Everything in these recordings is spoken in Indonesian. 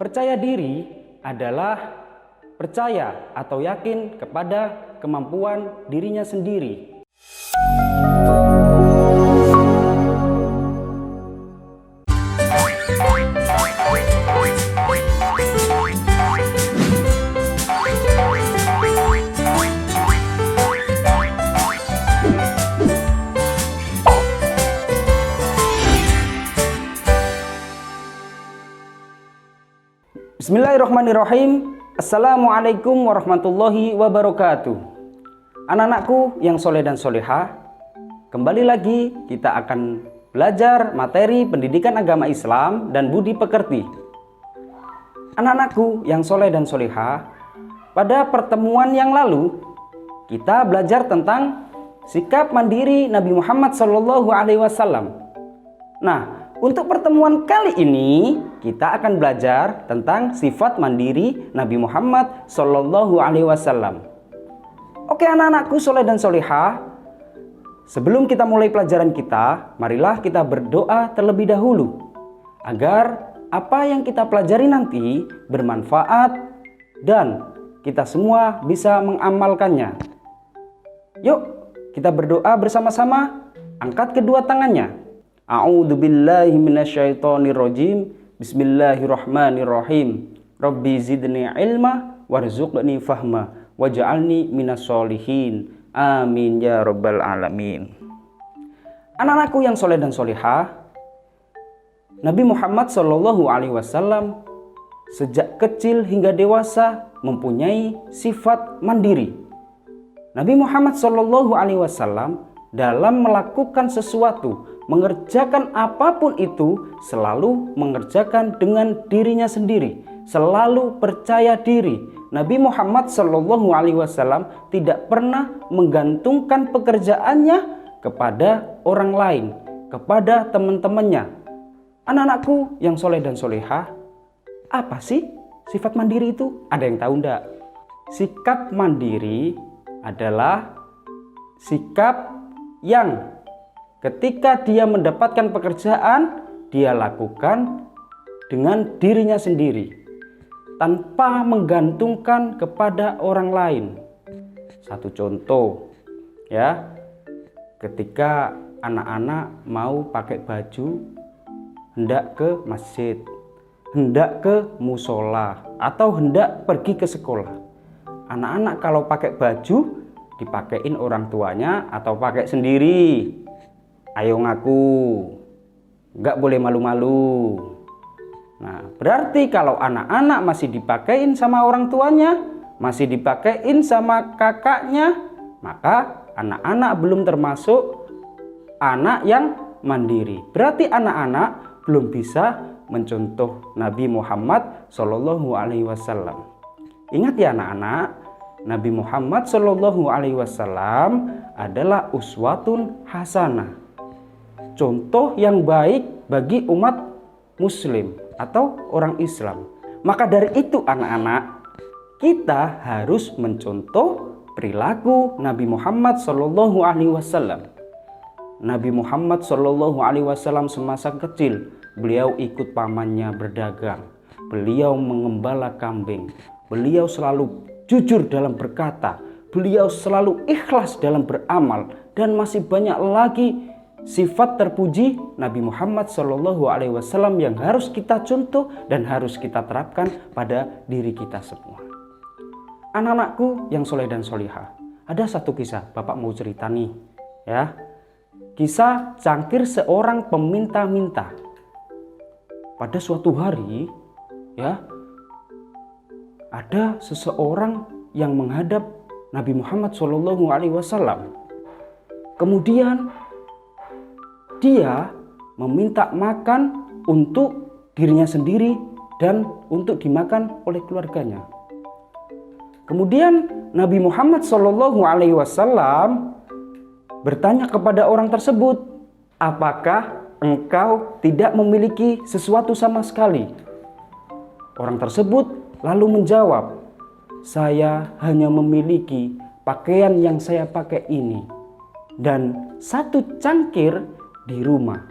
Percaya diri adalah percaya atau yakin kepada kemampuan dirinya sendiri. Bismillahirrahmanirrahim. Assalamualaikum warahmatullahi wabarakatuh. Anak-anakku yang soleh dan solehah, kembali lagi kita akan belajar materi pendidikan agama Islam dan budi pekerti. Anak-anakku yang soleh dan solehah, pada pertemuan yang lalu kita belajar tentang sikap mandiri Nabi Muhammad SAW. Nah, untuk pertemuan kali ini kita akan belajar tentang sifat mandiri Nabi Muhammad SAW. Oke anak-anakku soleh dan solehah, sebelum kita mulai pelajaran kita, marilah kita berdoa terlebih dahulu agar apa yang kita pelajari nanti bermanfaat dan kita semua bisa mengamalkannya. Yuk kita berdoa bersama-sama. Angkat kedua tangannya. A'udzubillahi minasyaitonirrajim. Bismillahirrahmanirrahim. Rabbi zidni ilma warzuqni fahma waj'alni minas solihin. Amin ya rabbal alamin. Anak-anakku yang soleh dan solehah, Nabi Muhammad SAW sejak kecil hingga dewasa mempunyai sifat mandiri. Nabi Muhammad SAW dalam melakukan sesuatu, mengerjakan apapun itu, selalu mengerjakan dengan dirinya sendiri, selalu percaya diri. Nabi Muhammad SAW tidak pernah menggantungkan pekerjaannya kepada orang lain, kepada teman-temannya. Anak-anakku yang soleh dan solehah, apa sih sifat mandiri itu? Ada yang tahu enggak? Sikap mandiri adalah sikap yang ketika dia mendapatkan pekerjaan, dia lakukan dengan dirinya sendiri, tanpa menggantungkan kepada orang lain. Satu contoh ya, ketika anak-anak mau pakai baju, hendak ke masjid, hendak ke musola, atau hendak pergi ke sekolah. Anak-anak kalau pakai baju dipakein orang tuanya atau pakai sendiri. Ayo ngaku, nggak boleh malu-malu. Nah, berarti kalau anak-anak masih dipakein sama orang tuanya, masih dipakein sama kakaknya, maka anak-anak belum termasuk anak yang mandiri. Berarti anak-anak belum bisa mencontoh Nabi Muhammad SAW. Ingat ya anak-anak, Nabi Muhammad SAW adalah uswatun hasanah, contoh yang baik bagi umat muslim atau orang Islam. Maka dari itu anak-anak, kita harus mencontoh perilaku Nabi Muhammad SAW. Nabi Muhammad SAW semasa kecil, beliau ikut pamannya berdagang, beliau mengembala kambing, beliau selalu jujur dalam berkata, beliau selalu ikhlas dalam beramal, dan masih banyak lagi sifat terpuji Nabi Muhammad SAW yang harus kita contoh dan harus kita terapkan pada diri kita semua. Anak-anakku yang soleh dan solihah, ada satu kisah Bapak mau cerita nih ya. Kisah cangkir seorang peminta-minta. Pada suatu hari ya, ada seseorang yang menghadap Nabi Muhammad SAW. Kemudian dia meminta makan untuk dirinya sendiri dan untuk dimakan oleh keluarganya. Kemudian Nabi Muhammad SAW bertanya kepada orang tersebut, apakah engkau tidak memiliki sesuatu sama sekali? Orang tersebut lalu menjawab, saya hanya memiliki pakaian yang saya pakai ini dan satu cangkir di rumah.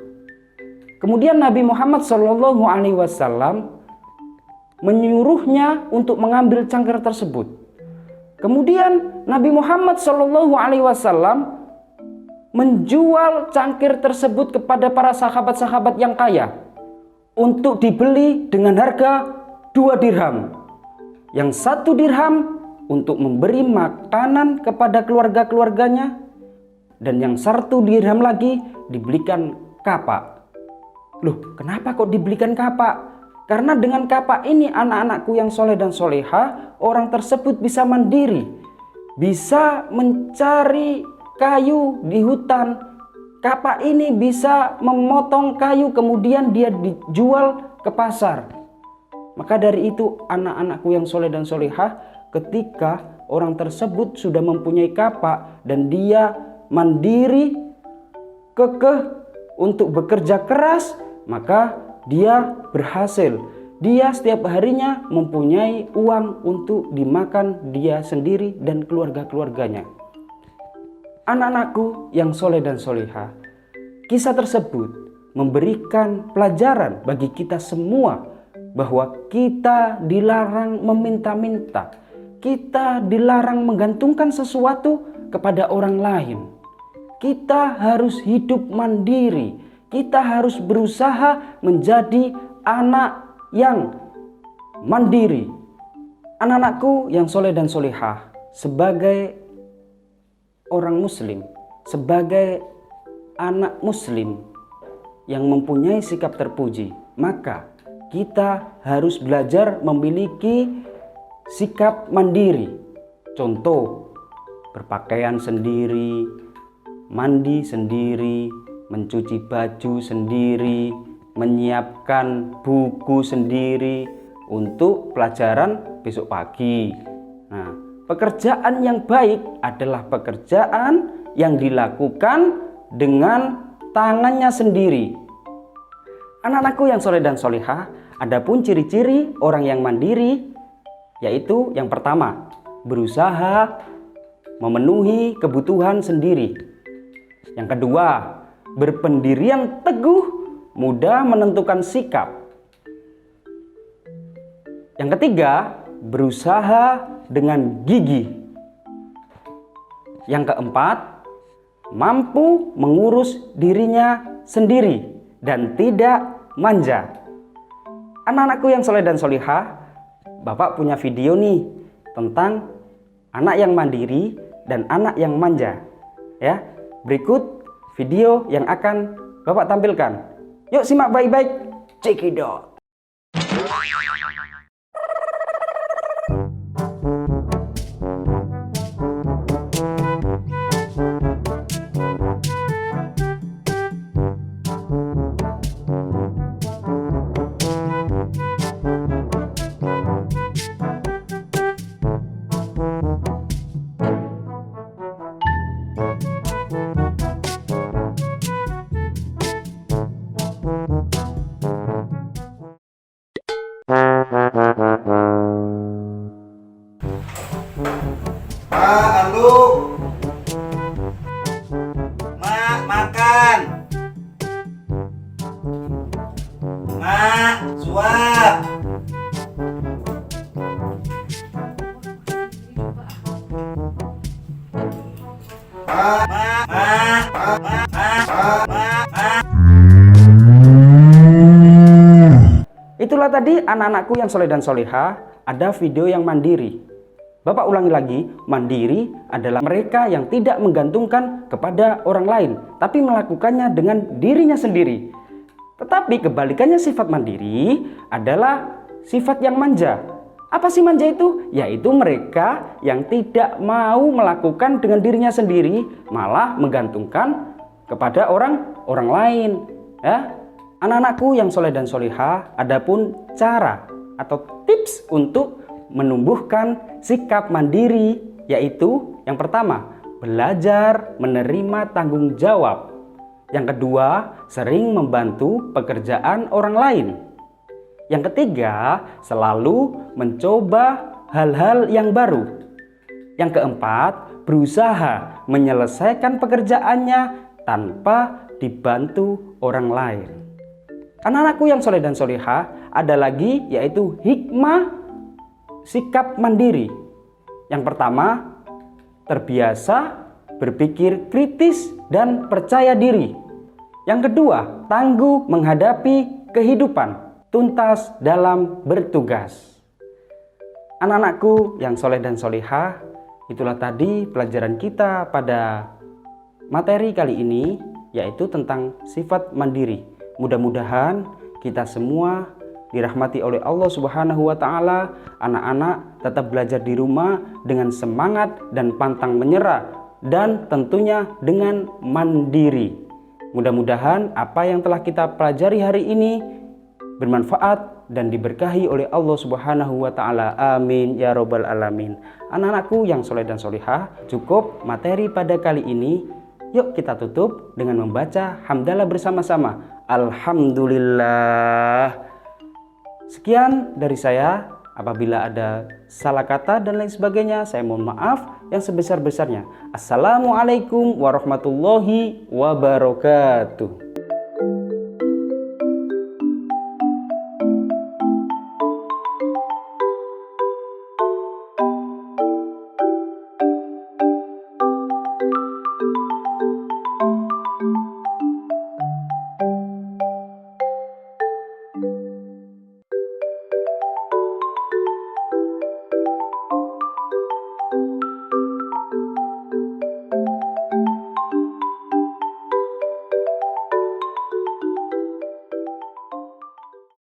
Kemudian Nabi Muhammad SAW menyuruhnya untuk mengambil cangkir tersebut. Kemudian Nabi Muhammad SAW menjual cangkir tersebut kepada para sahabat-sahabat yang kaya untuk dibeli dengan harga 2 dirham. Yang 1 dirham untuk memberi makanan kepada keluarga-keluarganya, dan yang 1 dirham lagi dibelikan kapak. Loh, kenapa kok dibelikan kapak? Karena dengan kapak ini anak-anakku yang soleh dan soleha, orang tersebut bisa mandiri, bisa mencari kayu di hutan. Kapak ini bisa memotong kayu kemudian dia dijual ke pasar. Maka dari itu anak-anakku yang soleh dan solehah, ketika orang tersebut sudah mempunyai kapak dan dia mandiri, kekeh untuk bekerja keras, maka dia berhasil. Dia setiap harinya mempunyai uang untuk dimakan dia sendiri dan keluarga-keluarganya. Anak-anakku yang soleh dan solehah, kisah tersebut memberikan pelajaran bagi kita semua bahwa kita dilarang meminta-minta, kita dilarang menggantungkan sesuatu kepada orang lain. Kita harus hidup mandiri, kita harus berusaha menjadi anak yang mandiri. Anak-anakku yang soleh dan solehah, sebagai orang muslim, sebagai anak muslim yang mempunyai sikap terpuji, maka kita harus belajar memiliki sikap mandiri. Contoh, berpakaian sendiri, mandi sendiri, mencuci baju sendiri, menyiapkan buku sendiri untuk pelajaran besok pagi. Nah, pekerjaan yang baik adalah pekerjaan yang dilakukan dengan tangannya sendiri. Anak-anakku yang soleh dan solehah, adapun ciri-ciri orang yang mandiri, yaitu yang pertama, berusaha memenuhi kebutuhan sendiri. Yang kedua, berpendirian teguh, mudah menentukan sikap. Yang ketiga, berusaha dengan gigih. Yang keempat, mampu mengurus dirinya sendiri dan tidak manja. Anak-anakku yang soleh dan solihah, Bapak punya video nih tentang anak yang mandiri dan anak yang manja. Ya, berikut video yang akan Bapak tampilkan. Yuk simak baik-baik. Cekidot. Mak, anduk. Mak, makan. Mak, suap. Itulah tadi anak-anakku yang soleh dan solehah, ada video yang mandiri. Bapak ulangi lagi, mandiri adalah mereka yang tidak menggantungkan kepada orang lain, tapi melakukannya dengan dirinya sendiri. Tetapi kebalikannya sifat mandiri adalah sifat yang manja. Apa sih manja itu? Yaitu mereka yang tidak mau melakukan dengan dirinya sendiri, malah menggantungkan kepada orang lain. Ya, anak-anakku yang soleh dan solehah, adapun cara atau tips untuk menumbuhkan sikap mandiri, yaitu yang pertama, belajar menerima tanggung jawab. Yang kedua, sering membantu pekerjaan orang lain. Yang ketiga, selalu mencoba hal-hal yang baru. Yang keempat, berusaha menyelesaikan pekerjaannya tanpa dibantu orang lain. Anak-anakku yang soleh dan solehah, ada lagi yaitu hikmah sikap mandiri. Yang pertama, terbiasa berpikir kritis dan percaya diri. Yang kedua, tangguh menghadapi kehidupan, tuntas dalam bertugas. Anak-anakku yang soleh dan solehah, itulah tadi pelajaran kita pada materi kali ini, yaitu tentang sifat mandiri. Mudah-mudahan kita semua dirahmati oleh Allah Subhanahu wa Ta'ala. Anak-anak tetap belajar di rumah dengan semangat dan pantang menyerah, dan tentunya dengan mandiri. Mudah-mudahan apa yang telah kita pelajari hari ini bermanfaat dan diberkahi oleh Allah Subhanahu wa Ta'ala. Amin ya robbal alamin. Anak-anakku yang soleh dan solehah, cukup materi pada kali ini. Yuk kita tutup dengan membaca hamdalah bersama-sama. Alhamdulillah. Sekian dari saya. Apabila ada salah kata dan lain sebagainya, saya mohon maaf yang sebesar-besarnya. Assalamualaikum warahmatullahi wabarakatuh.